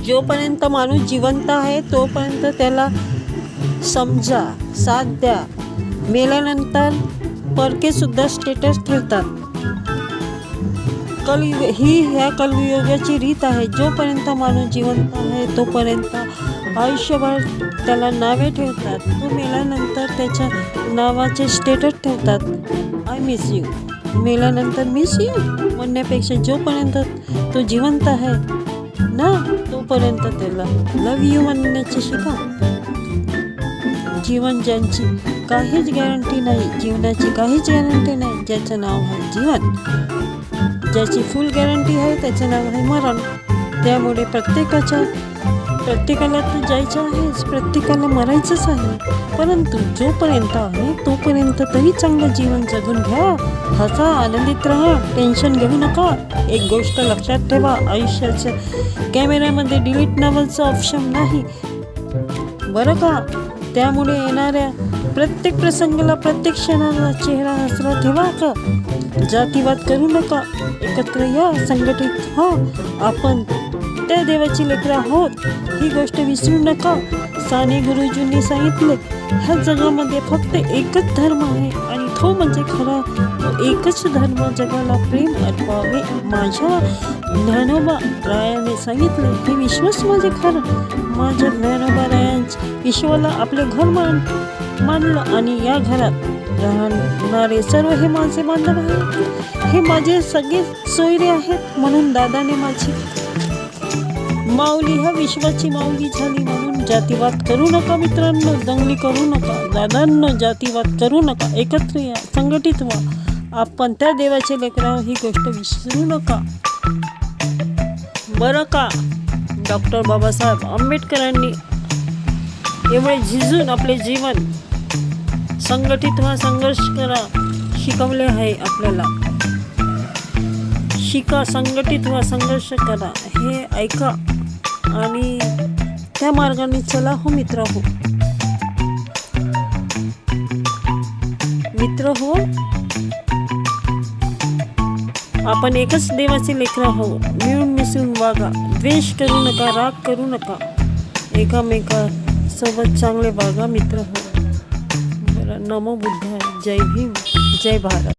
जोपर्यंत माणूस जिवंत आहे तोपर्यंत त्याला समजा, साथ द्या. मेल्यानंतर परके सुद्धा स्टेटस ठेवतात. ह्या कलियुगाची रीत आहे. जोपर्यंत माणूस जिवंत आहे तोपर्यंत आयुष्यभर त्याला नावे ठेवतात. तो मेल्यानंतर त्याच्या नावाचे स्टेटस ठेवतात. I miss you. मेल्यानंतर मिस यू म्हणण्यापेक्षा जोपर्यंत तो जिवंत आहे ना तोपर्यंत त्याला लव यू म्हणण्याची शिका. जीवन ज्यांची काहीच गॅरंटी नाही, जीवनाची काहीच गॅरंटी नाही, ज्याचं नाव आहे जीवन. ज्याची फुल गॅरंटी आहे त्याचं नाव आहे मरण. त्यामुळे प्रत्येकाला तर जायचं आहेच, प्रत्येकाला मरायचंच आहे. परंतु जोपर्यंत आहे तोपर्यंत तरी चांगलं जीवन जगून घ्या. हसा, आनंदित राहा, टेन्शन घेऊ नका. एक गोष्ट लक्षात ठेवा, आयुष्याच्या कॅमेऱ्यामध्ये डिलीट नावाचं ऑप्शन नाही बरं का. त्यामुळे येणाऱ्या प्रत्येक प्रसंगाला, प्रत्येक क्षणाला चेहरा हसरा ठेवा का. जातीवाद करू नका. एकत्र या, संघटित हो. आपण त्या देवाची लेकरं आहोत ही गोष्ट विसरू नका. साने गुरुजींनी सांगितले, ह्या जगामध्ये फक्त एकच धर्म आहे आणि तो म्हणजे खरा. तो एकच धर्म जगाला प्रेम अर्पावे. माझ्या ज्ञानोबा रायाने सांगितले, हे विश्वच माझे खरं. माझ्या ज्ञानोबा रायांच्या विश्वाला आपले घर मानलं आणि या घरात राहणारे सर्व हे माझे बांधव आहेत. हे माझे सगळे सोयरे आहेत. म्हणून दादाने माझी माऊली ह्या विश्वाची माऊली झाली. म्हणून जातीवाद करू नका मित्रांनो, दंगली करू नका. दादांनो, जातीवाद करू नका. एकत्र या, संघटित व्हा. आपण त्या देवाचे लेकरं ही गोष्ट विसरू नका बरं का. डॉक्टर बाबासाहेब आंबेडकरांनी एवढे झिजून आपले जीवन संघटित व्हा, संघर्ष करा शिकवले आहे आपल्याला. शिका, संघटित व्हा, संघर्ष करा. हे ऐका आणि त्या मार्गाने चला हो मित्र हो. मित्र हो, आपण एकच देवाचे लेकरं हो. मिळून मिसळून वागा. द्वेष करू नका, राग करू नका. एकामेकासोबत चांगले वागा मित्र हो. नमो बुद्धाय. जय भीम, जय भारत.